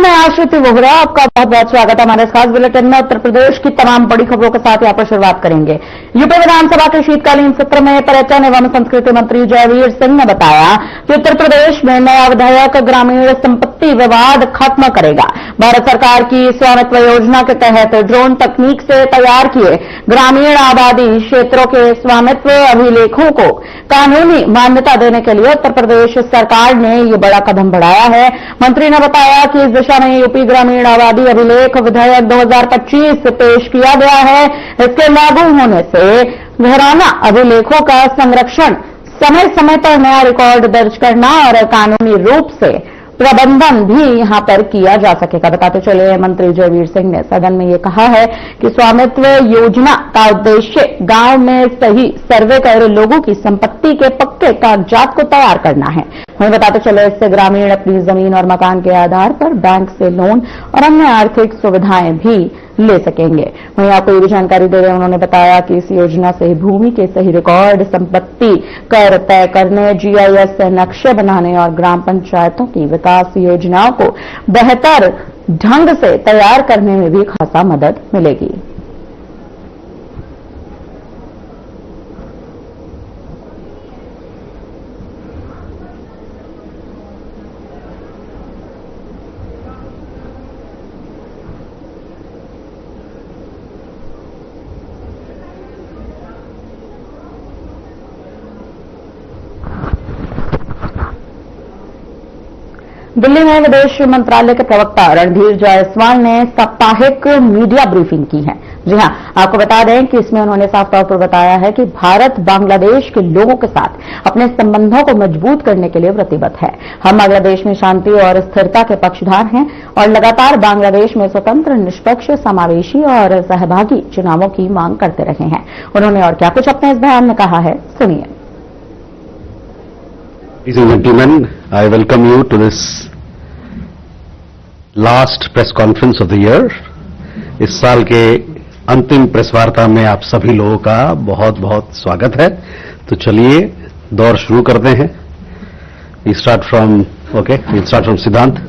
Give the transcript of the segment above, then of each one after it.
मैं आश्रिति वोहरा, आपका बहुत बहुत स्वागत है हमारे इस खास बुलेटिन में। उत्तर प्रदेश की तमाम बड़ी खबरों के साथ यहां पर शुरुआत करेंगे। यूपी विधानसभा के शीतकालीन सत्र में पर्यटन एवं संस्कृति मंत्री जयवीर सिंह ने बताया कि उत्तर प्रदेश में नया विधेयक ग्रामीण संपत्ति विवाद खत्म करेगा। भारत सरकार की स्वामित्व योजना के तहत ड्रोन तकनीक से तैयार किए ग्रामीण आबादी क्षेत्रों के स्वामित्व अभिलेखों को कानूनी मान्यता देने के लिए उत्तर प्रदेश सरकार ने ये बड़ा कदम बढ़ाया है। मंत्री ने बताया कि इस दिशा में यूपी ग्रामीण आबादी अभिलेख विधेयक 2025 पेश किया गया है। इसके लागू होने से घराना अभिलेखों का संरक्षण, समय समय पर नया रिकॉर्ड दर्ज करना और कानूनी रूप से प्रबंधन भी यहां पर किया जा सकेगा। बताते चले मंत्री जयवीर सिंह ने सदन में ये कहा है कि स्वामित्व योजना का उद्देश्य गांव में सही सर्वे कर लोगों की संपत्ति के पक्के कागजात को तैयार करना है। वहीं बताते चले इससे ग्रामीण अपनी जमीन और मकान के आधार पर बैंक से लोन और अन्य आर्थिक सुविधाएं भी ले सकेंगे। वहीं आपको ये भी जानकारी दे रहे हैं, उन्होंने बताया कि इस योजना से भूमि के सही रिकॉर्ड, संपत्ति कर तय करने, जीआईएस नक्शे बनाने और ग्राम पंचायतों की विकास योजनाओं को बेहतर ढंग से तैयार करने में भी खासा मदद मिलेगी। दिल्ली में विदेश मंत्रालय के प्रवक्ता रणधीर जायसवाल ने साप्ताहिक मीडिया ब्रीफिंग की है। जी हां, आपको बता दें कि इसमें उन्होंने साफ तौर पर बताया है कि भारत बांग्लादेश के लोगों के साथ अपने संबंधों को मजबूत करने के लिए प्रतिबद्ध है। हम बांग्लादेश में शांति और स्थिरता के पक्षधर हैं और लगातार बांग्लादेश में स्वतंत्र, निष्पक्ष, समावेशी और सहभागी चुनावों की मांग करते रहे हैं। उन्होंने और क्या कुछ अपने इस बयान में कहा है, सुनिए। Ladies and gentlemen, I welcome you to this last press conference of the year. इस साल के अंतिम प्रेस वार्ता में आप सभी लोगों का बहुत बहुत स्वागत है। तो चलिए दौर शुरू करते हैं। We start from Siddhant.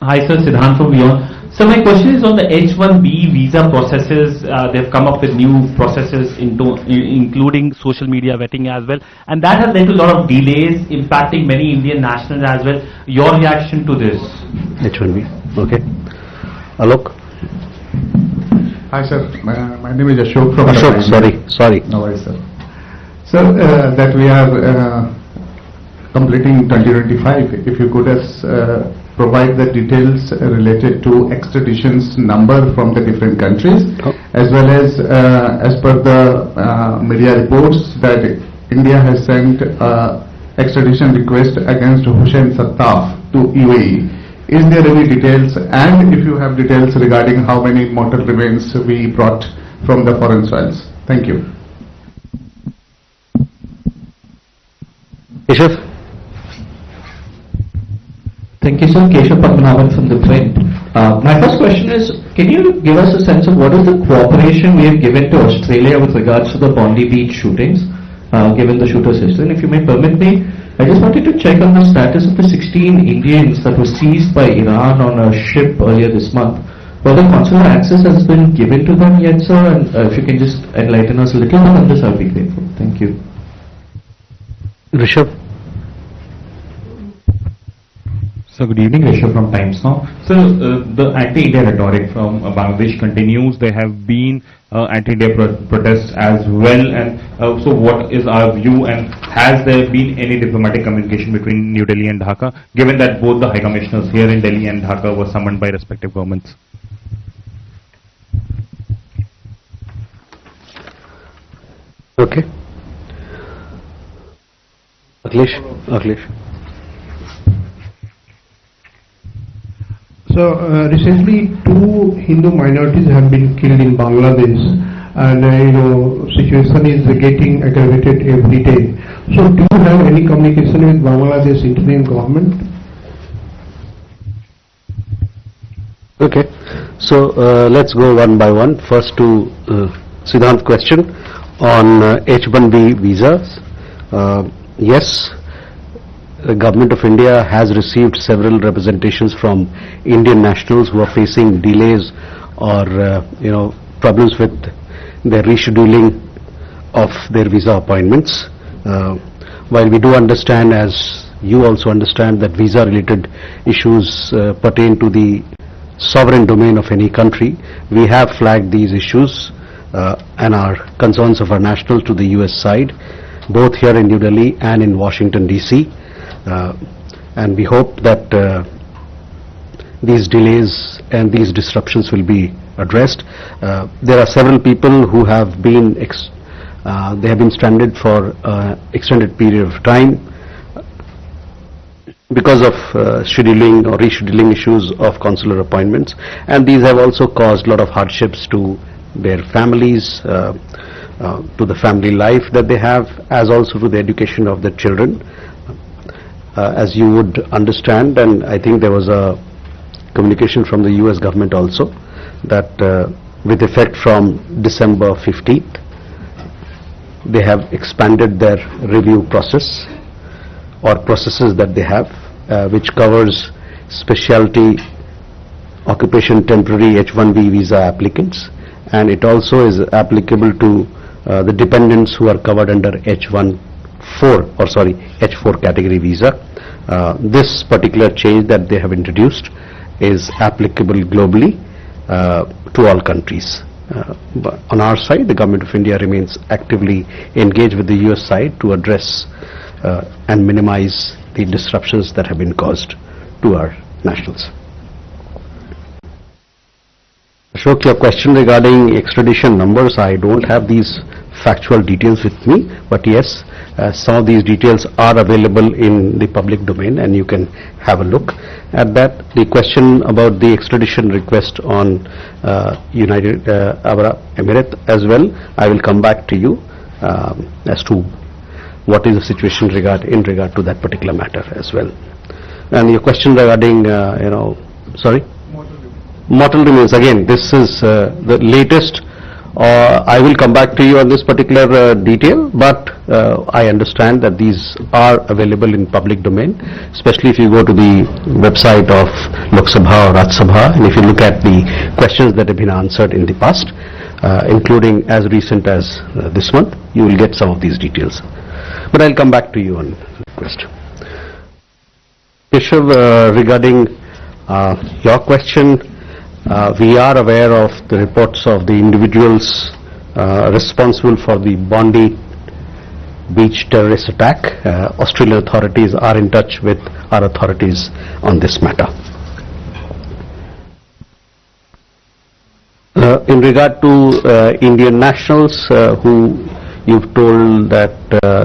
Hi sir, Siddhant from Beyond. So my question is on the H-1B visa processes. They've come up with new processes including social media vetting as well, and that has led to a lot of delays, impacting many Indian nationals as well. Your reaction to this? H-1B. Okay. Alok. Hi sir, my name is Ashok from Ashok. Sorry. No worries sir. Sir, that we are completing 2025. If you could provide the details related to extraditions number from the different countries, as well as per the media reports that India has sent extradition request against Hussein Sattaf to UAE. Is there any details, and if you have details regarding how many mortal remains we brought from the foreign soils? Thank you. Keshav. Thank you, sir. Keshav Padmanabhan from the Print. My first question is, can you give us a sense of what is the cooperation we have given to Australia with regards to the Bondi Beach shootings, given the shooter's history? And if you may permit me, I just wanted to check on the status of the 16 Indians that were seized by Iran on a ship earlier this month. Whether consular access has been given to them yet, sir? And if you can just enlighten us a little bit on this, I would be grateful. Thank you. Rishabh. So good evening, Rishabh from Times Now. So the anti-India rhetoric from Bangladesh continues. There have been anti-India protests as well, and so what is our view, and has there been any diplomatic communication between New Delhi and Dhaka, given that both the High Commissioners here in Delhi and Dhaka were summoned by respective governments? Okay. Akhilesh. So recently, 2 Hindu minorities have been killed in Bangladesh, and situation is getting aggravated every day. So, do you have any communication with Bangladesh interim government? Okay. So let's go one by one. First to Siddhant's question on H-1B visas. Yes, the Government of India has received several representations from Indian nationals who are facing delays or, problems with their rescheduling of their visa appointments. While we do understand, as you also understand, that visa-related issues pertain to the sovereign domain of any country, we have flagged these issues and our concerns of our nationals to the US side, both here in New Delhi and in Washington, D.C. And we hope that these delays and these disruptions will be addressed. There are several people who have been they have been stranded for extended period of time because of scheduling or rescheduling issues of consular appointments, and these have also caused a lot of hardships to their families, to the family life that they have, as also to the education of their children. As you would understand, and I think there was a communication from the US government also, that with effect from December 15th, they have expanded their review process or processes that they have, which covers specialty occupation temporary H-1B visa applicants, and it also is applicable to the dependents who are covered under H4 category visa. This particular change that they have introduced is applicable globally to all countries. But on our side, the Government of India remains actively engaged with the US side to address and minimize the disruptions that have been caused to our nationals. Ashok, your question regarding extradition numbers, I don't have these factual details with me, but yes, some of these details are available in the public domain and you can have a look at that. The question about the extradition request on United Arab Emirates as well, I will come back to you as to what is the situation in regard to that particular matter as well. And your question regarding, mortal remains, again, this is the latest. I will come back to you on this particular detail, but I understand that these are available in public domain, especially if you go to the website of Lok Sabha or Raj Sabha, and if you look at the questions that have been answered in the past, including as recent as this month, you will get some of these details. But I'll come back to you on the question. Keshav, regarding your question, we are aware of the reports of the individuals responsible for the Bondi Beach terrorist attack. Australian authorities are in touch with our authorities on this matter. In regard to Indian nationals who you've told that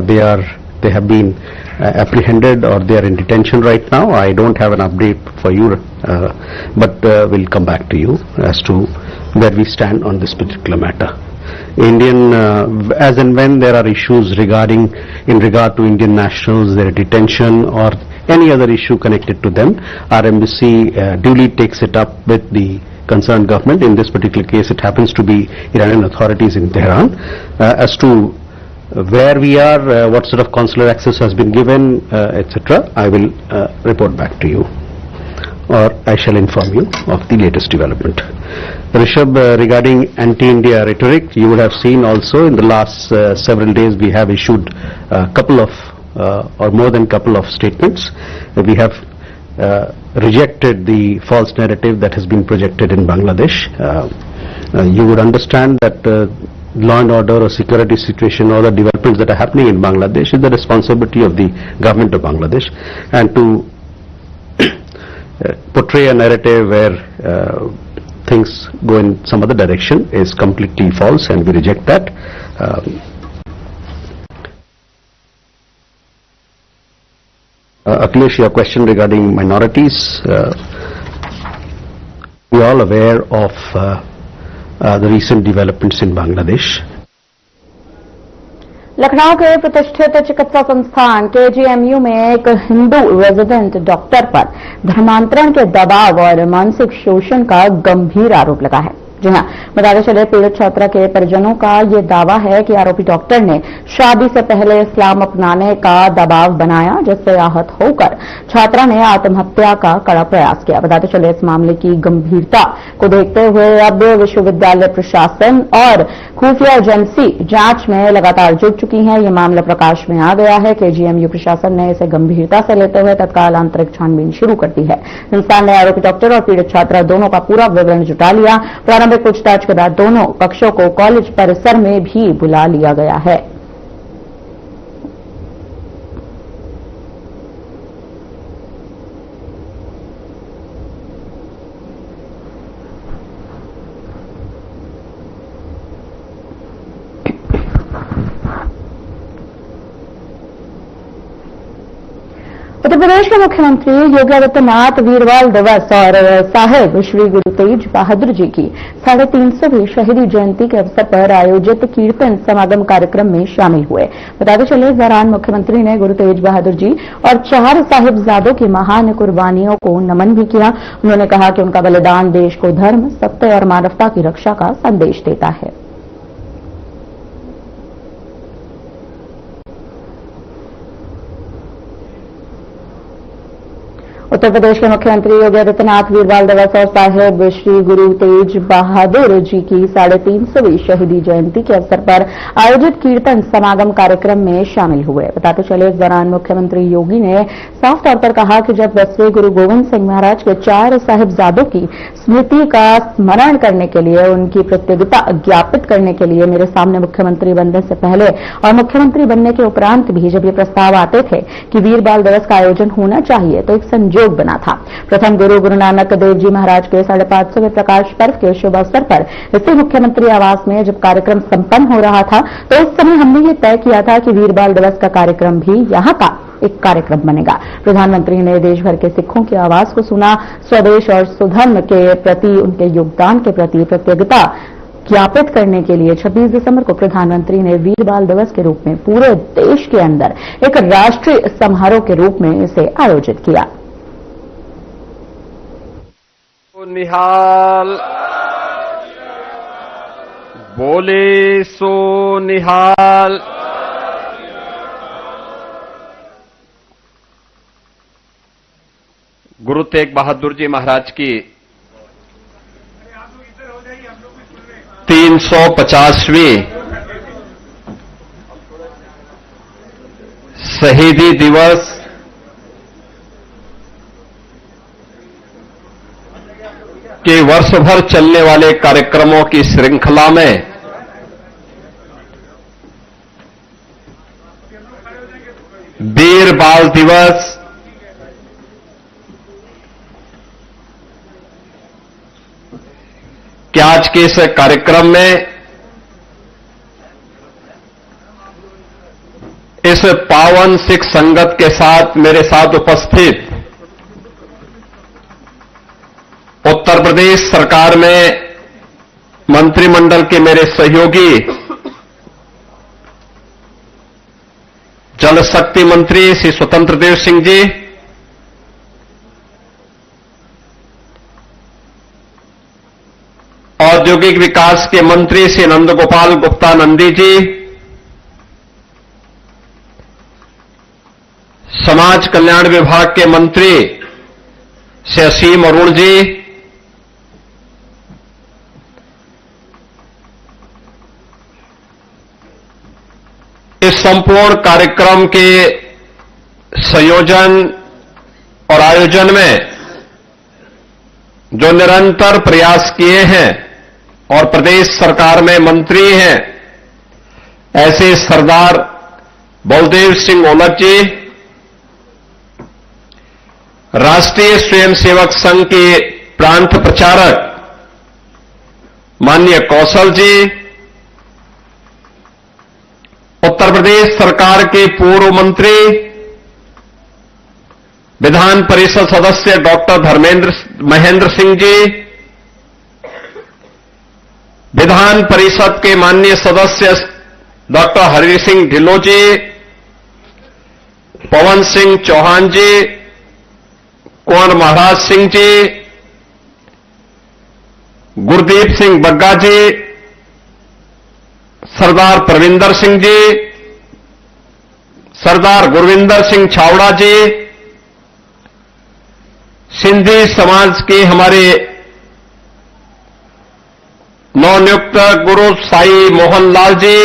they have been apprehended or they are in detention right now, I don't have an update for you, but we'll come back to you as to where we stand on this particular matter. As and when there are issues in regard to Indian nationals, their detention or any other issue connected to them, our embassy duly takes it up with the concerned government. In this particular case, it happens to be Iranian authorities in Tehran, as to where we are, what sort of consular access has been given, etc. I will report back to you, or I shall inform you of the latest development. Rishabh, regarding anti-India rhetoric, you would have seen also in the last several days we have issued a couple of or more than couple of statements. We have rejected the false narrative that has been projected in Bangladesh. You would understand that law and order or security situation or the developments that are happening in Bangladesh is the responsibility of the government of Bangladesh, and to portray a narrative where things go in some other direction is completely false, and we reject that. Akhilesh, your question regarding minorities, we are all aware of the recent developments in Bangladesh. Lucknow के प्रतिष्ठित चिकित्सा संस्थान KGMU में एक Hindu resident doctor पर धर्मांतरण के दबाव और मानसिक शोषण का गंभीर आरोप लगा है। जी हां, बताते चले पीड़ित छात्रा के परिजनों का ये दावा है कि आरोपी डॉक्टर ने शादी से पहले इस्लाम अपनाने का दबाव बनाया, जिससे आहत होकर छात्रा ने आत्महत्या का कड़ा प्रयास किया। बताते चले इस मामले की गंभीरता को देखते हुए अब विश्वविद्यालय प्रशासन और खुफिया एजेंसी जांच में लगातार जुट चुकी है। ये मामला प्रकाश में आ गया है कि जेएमयू प्रशासन ने इसे गंभीरता से लेते हुए तत्काल आंतरिक छानबीन शुरू कर दी है। संस्थान ने आरोपी डॉक्टर और पीड़ित छात्रा दोनों का पूरा विवरण जुटा लिया। प्रारंभिक पूछताछ के बाद दोनों कक्षों को कॉलेज परिसर में भी बुला लिया गया है। उत्तर प्रदेश के मुख्यमंत्री योगी आदित्यनाथ वीरबाल दिवस और साहिब श्री गुरु तेज बहादुर जी की 350वीं शहीदी जयंती के अवसर पर आयोजित कीर्तन समागम कार्यक्रम में शामिल हुए। बताते चले इस दौरान मुख्यमंत्री ने गुरु तेज बहादुर जी और 4 साहिबजादों की महान कुर्बानियों को नमन भी किया। उन्होंने कहा कि उनका बलिदान देश को धर्म, सत्य और मानवता की रक्षा का संदेश देता है। उत्तर प्रदेश के मुख्यमंत्री योगी आदित्यनाथ वीरबाल दिवस और साहिब श्री गुरु तेज बहादुर जी की 350वीं शहीदी जयंती के अवसर पर आयोजित कीर्तन समागम कार्यक्रम में शामिल हुए। बताते चले इस दौरान मुख्यमंत्री योगी ने साफ तौर पर कहा कि जब 10वें गुरु गोविंद सिंह महाराज के 4 साहिबजादों की स्मृति का स्मरण करने के लिए, उनकी प्रतियोगिता ज्ञापित करने के लिए मेरे सामने मुख्यमंत्री बनने से पहले और मुख्यमंत्री बनने के उपरांत भी जब ये प्रस्ताव आते थे कि वीरबाल दिवस का आयोजन होना चाहिए, तो एक संजोग बना था। प्रथम गुरु नानक देव जी महाराज के 550वें प्रकाश पर्व के शुभ अवसर पर इसी मुख्यमंत्री आवास में जब कार्यक्रम संपन्न हो रहा था, तो उस समय हमने ये तय किया था कि वीरबाल दिवस का कार्यक्रम भी यहां का एक कार्यक्रम बनेगा। प्रधानमंत्री ने देश भर के सिखों की आवाज को सुना। स्वदेश और सुधर्म के प्रति उनके योगदान के प्रति प्रतियोगिता ज्ञापित करने के लिए 26 दिसंबर को प्रधानमंत्री ने वीरबाल दिवस के रूप में पूरे देश के अंदर एक राष्ट्रीय समारोह के रूप में इसे आयोजित किया। निहाल बोले सो निहाल। गुरु तेग बहादुर जी महाराज की 350वीं शहीदी दिवस के वर्ष भर चलने वाले कार्यक्रमों की श्रृंखला में वीरबाल दिवस के आज के इस कार्यक्रम में इस पावन सिख संगत के साथ मेरे साथ उपस्थित उत्तर प्रदेश सरकार में मंत्रिमंडल के मेरे सहयोगी जल शक्ति मंत्री श्री स्वतंत्र देव सिंह जी, औद्योगिक विकास के मंत्री श्री नंदगोपाल गुप्ता नंदी जी, समाज कल्याण विभाग के मंत्री श्री असीम अरुण जी, इस संपूर्ण कार्यक्रम के संयोजन और आयोजन में जो निरंतर प्रयास किए हैं और प्रदेश सरकार में मंत्री हैं, ऐसे सरदार बलदेव सिंह ओलख जी, राष्ट्रीय स्वयंसेवक संघ के प्रांत प्रचारक माननीय कौशल जी, उत्तर प्रदेश सरकार के पूर्व मंत्री विधान परिषद सदस्य डॉक्टर महेंद्र सिंह जी, विधान परिषद के माननीय सदस्य डॉक्टर हरि सिंह ढिल्लों जी, पवन सिंह चौहान जी, कुंवर महाराज सिंह जी, गुरदीप सिंह बग्गा जी, सरदार प्रविंदर सिंह जी, सरदार गुरविंदर सिंह छावड़ा जी, सिंधी समाज के हमारे नवनियुक्त गुरु साई मोहन लाल जी,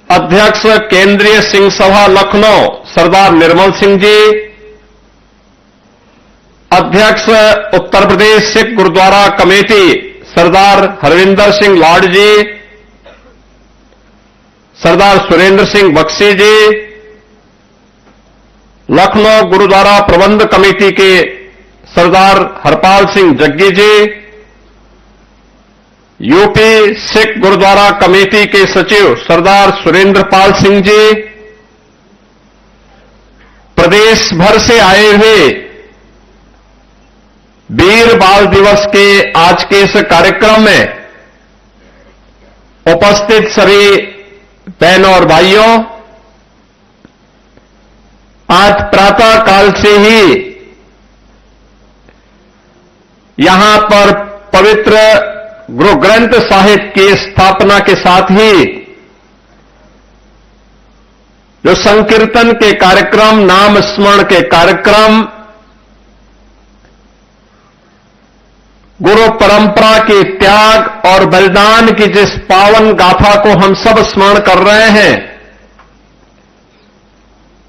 अध्यक्ष केंद्रीय सिंह सभा लखनऊ सरदार निर्मल सिंह जी, अध्यक्ष उत्तर प्रदेश सिख गुरुद्वारा कमेटी सरदार हरविंदर सिंह लाड जी, सरदार सुरेंद्र सिंह बख्शी जी, लखनऊ गुरुद्वारा प्रबंध कमेटी के सरदार हरपाल सिंह जग्गी जी, यूपी सिख गुरुद्वारा कमेटी के सचिव सरदार सुरेंद्र पाल सिंह जी, प्रदेश भर से आए हुए वीर बाल दिवस के आज के इस कार्यक्रम में उपस्थित सभी बहनों और भाइयों, आज प्रातः काल से ही यहां पर पवित्र गुरु ग्रंथ साहिब की स्थापना के साथ ही जो संकीर्तन के कार्यक्रम, नाम स्मरण के कार्यक्रम, गुरु परंपरा के त्याग और बलिदान की जिस पावन गाथा को हम सब स्मरण कर रहे हैं,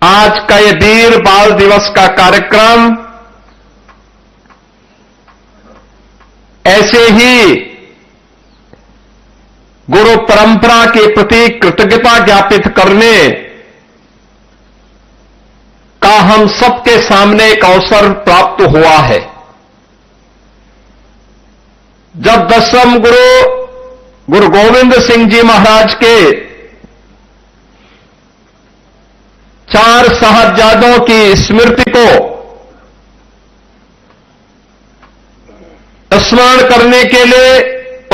आज का ये वीर बाल दिवस का कार्यक्रम ऐसे ही गुरु परंपरा के प्रति कृतज्ञता ज्ञापित करने का हम सबके सामने एक अवसर प्राप्त हुआ है। जब 10वें गुरु गोविंद सिंह जी महाराज के 4 साहबजादों की स्मृति को स्मरण करने के लिए,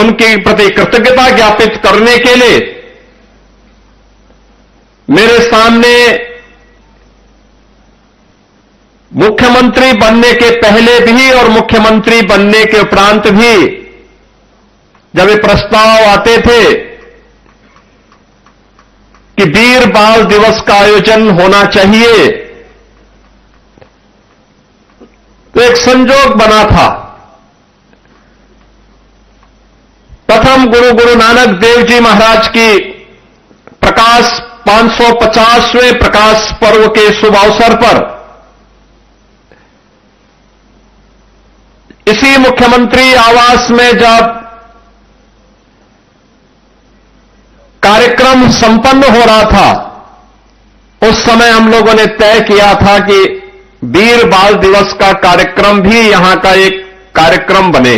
उनके प्रति कृतज्ञता ज्ञापित करने के लिए मेरे सामने मुख्यमंत्री बनने के पहले भी और मुख्यमंत्री बनने के उपरांत भी जब ये प्रस्ताव आते थे कि वीर बाल दिवस का आयोजन होना चाहिए, तो एक संजोग बना था। प्रथम गुरु नानक देव जी महाराज की प्रकाश 550वें प्रकाश पर्व के शुभ अवसर पर इसी मुख्यमंत्री आवास में जब कार्यक्रम संपन्न हो रहा था, उस समय हम लोगों ने तय किया था कि वीर बाल दिवस का कार्यक्रम भी यहां का एक कार्यक्रम बने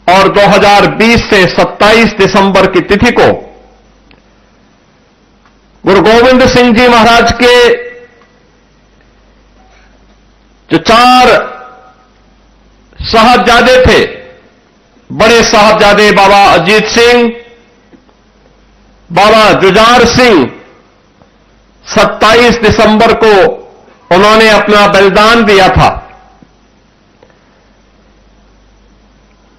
और 2020 से 27 दिसंबर की तिथि को गुरु गोविंद सिंह जी महाराज के जो 4 साहबजादे थे, बड़े साहबजादे बाबा अजीत सिंह, बाबा जुझार सिंह, 27 दिसंबर को उन्होंने अपना बलिदान दिया था।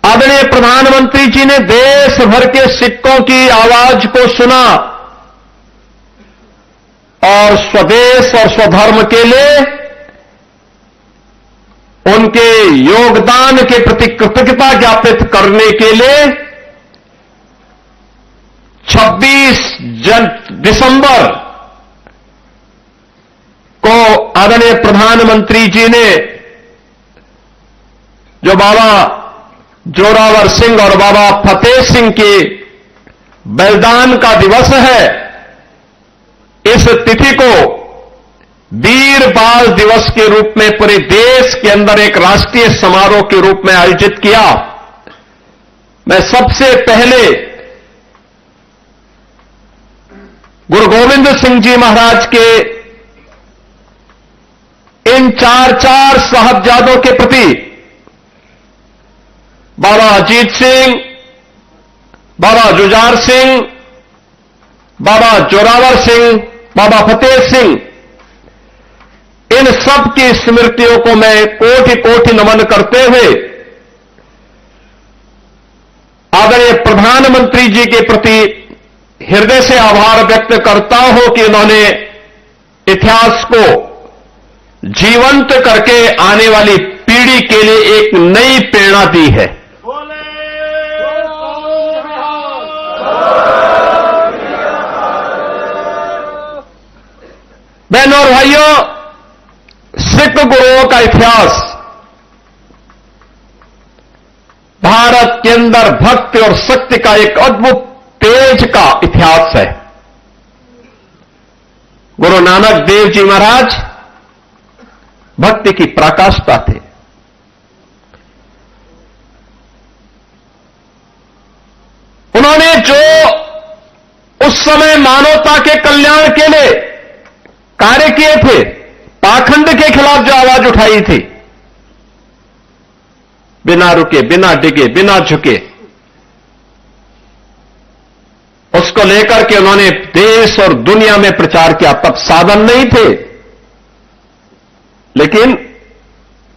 आदरणीय प्रधानमंत्री जी ने देश भर के सिखों की आवाज को सुना और स्वदेश और स्वधर्म के लिए उनके योगदान के प्रति कृतज्ञता ज्ञापित करने के लिए 26 दिसंबर को आदरणीय प्रधानमंत्री जी ने जो बाबा जोरावर सिंह और बाबा फतेह सिंह के बलिदान का दिवस है, इस तिथि को वीर बाल दिवस के रूप में पूरे देश के अंदर एक राष्ट्रीय समारोह के रूप में आयोजित किया। मैं सबसे पहले गुरु गोविंद सिंह जी महाराज के इन 4 साहबजादों के प्रति बाबा अजीत सिंह, बाबा जुझार सिंह, बाबा जोरावर सिंह, बाबा फतेह सिंह, इन इन सब की स्मृतियों को मैं कोटि कोटि नमन करते हुए आदरणीय प्रधानमंत्री जी के प्रति हृदय से आभार व्यक्त करता हूं कि उन्होंने इतिहास को जीवंत करके आने वाली पीढ़ी के लिए एक नई प्रेरणा दी है। बहनों और भाइयों, सिख गुरुओं का इतिहास भारत के अंदर भक्ति और शक्ति का एक अद्भुत तेज का इतिहास है। गुरु नानक देव जी महाराज भक्ति की पराकाष्ठा थे। उन्होंने जो उस समय मानवता के कल्याण के लिए कार्य किए थे, पाखंड के खिलाफ जो आवाज उठाई थी, बिना रुके, बिना डिगे, बिना झुके, उसको लेकर के उन्होंने देश और दुनिया में प्रचार किया। तब साधन नहीं थे, लेकिन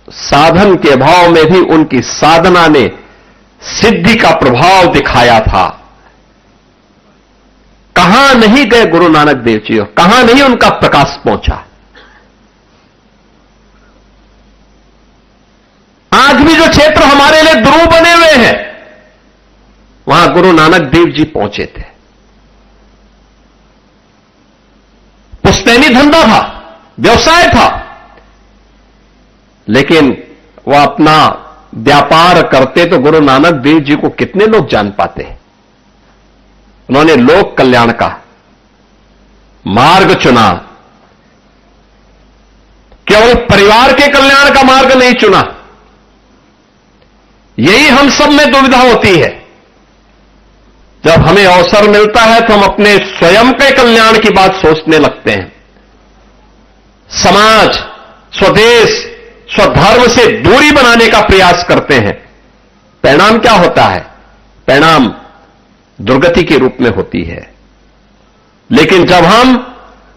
साधन के अभाव में भी उनकी साधना ने सिद्धि का प्रभाव दिखाया था। कहां नहीं गए गुरु नानक देव जी, और कहां नहीं उनका प्रकाश पहुंचा। आज भी जो क्षेत्र हमारे लिए ध्रुव बने हुए हैं, वहां गुरु नानक देव जी पहुंचे थे। पुश्तैनी धंधा था, व्यवसाय था, लेकिन वह अपना व्यापार करते तो गुरु नानक देव जी को कितने लोग जान पाते हैं। उन्होंने लोक कल्याण का मार्ग चुना, केवल परिवार के कल्याण का मार्ग नहीं चुना। यही हम सब में दुविधा होती है। जब हमें अवसर मिलता है तो हम अपने स्वयं के कल्याण की बात सोचने लगते हैं। समाज, स्वदेश, स्वधर्म से दूरी बनाने का प्रयास करते हैं। परिणाम क्या होता है? परिणाम दुर्गति के रूप में होती है। लेकिन जब हम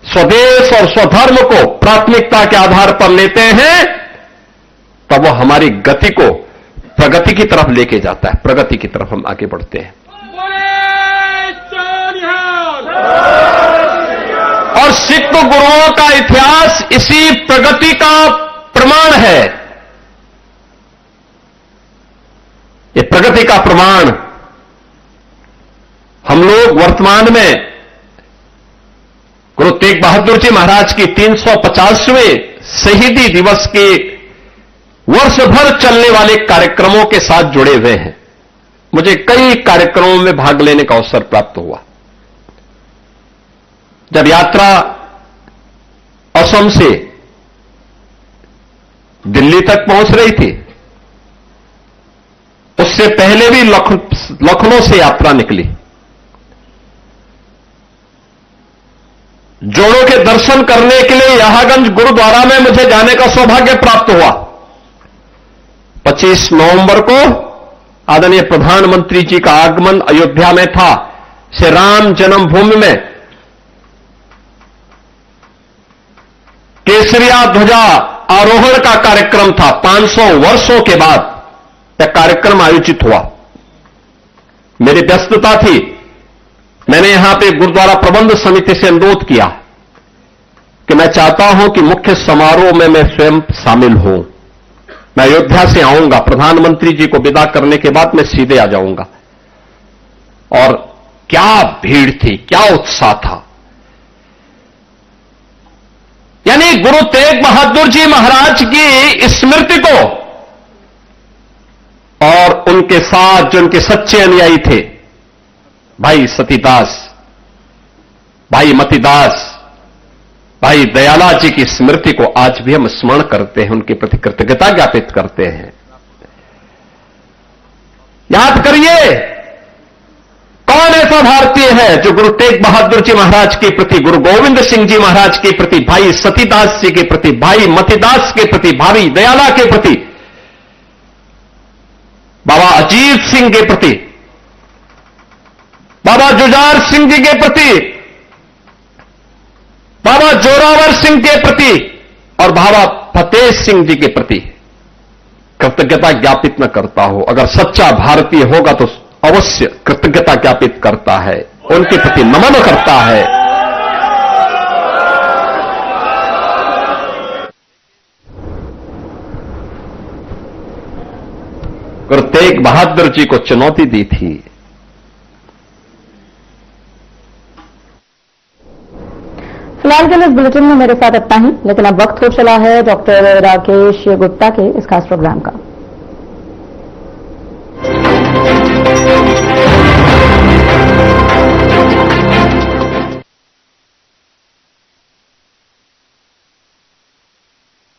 स्वदेश और स्वधर्म को प्राथमिकता के आधार पर लेते हैं, तब वो हमारी गति को प्रगति की तरफ लेके जाता है। प्रगति की तरफ हम आगे बढ़ते हैं। और सिख गुरुओं का इतिहास इसी प्रगति का प्रमाण है। ये प्रगति का प्रमाण हम लोग वर्तमान में गुरु तेग बहादुर जी महाराज की 350वें शहीदी दिवस के वर्ष भर चलने वाले कार्यक्रमों के साथ जुड़े हुए हैं। मुझे कई कार्यक्रमों में भाग लेने का अवसर प्राप्त हुआ। जब यात्रा असम से दिल्ली तक पहुंच रही थी, उससे पहले भी लखनऊ से यात्रा निकली। जोड़ों के दर्शन करने के लिए यहागंज गुरुद्वारा में मुझे जाने का सौभाग्य प्राप्त हुआ। 25 नवंबर को आदरणीय प्रधानमंत्री जी का आगमन अयोध्या में था। श्री राम जन्मभूमि में केसरिया ध्वजा आरोहण का कार्यक्रम था। 500 वर्षों के बाद यह कार्यक्रम आयोजित हुआ। मेरी व्यस्तता थी, मैंने यहां पे गुरुद्वारा प्रबंध समिति से अनुरोध किया कि मैं चाहता हूं कि मुख्य समारोह में मैं स्वयं शामिल हूं। मैं अयोध्या से आऊंगा, प्रधानमंत्री जी को विदा करने के बाद मैं सीधे आ जाऊंगा। और क्या भीड़ थी, क्या उत्साह था। यानी गुरु तेग बहादुर जी महाराज की स्मृति को और उनके साथ जो उनके सच्चे अनुयायी थे, भाई सतीदास, भाई मतीदास, भाई दयाला जी की स्मृति को आज भी हम स्मरण करते हैं, उनके प्रति कृतज्ञता ज्ञापित करते हैं। याद करिए, कौन ऐसा भारतीय है जो गुरु तेग बहादुर जी महाराज के प्रति, गुरु गोविंद सिंह जी महाराज के प्रति, भाई सतीदास जी के प्रति, भाई मतीदास के प्रति, भाई दयाला के प्रति, बाबा अजीत सिंह के प्रति, बाबा जुझार सिंह जी के प्रति, बाबा जोरावर सिंह के प्रति और बाबा फतेह सिंह जी के प्रति कृतज्ञता ज्ञापित न करता हो, अगर सच्चा भारतीय होगा तो अवश्य कृतज्ञता ज्ञापित करता है, उनके प्रति नमन करता है। गुरु तेग बहादुर जी को चुनौती दी थी। फिलहाल के लिए इस बुलेटिन में मेरे साथ इतना ही, लेकिन अब वक्त हो चला है डॉक्टर राकेश गुप्ता के इस खास प्रोग्राम का।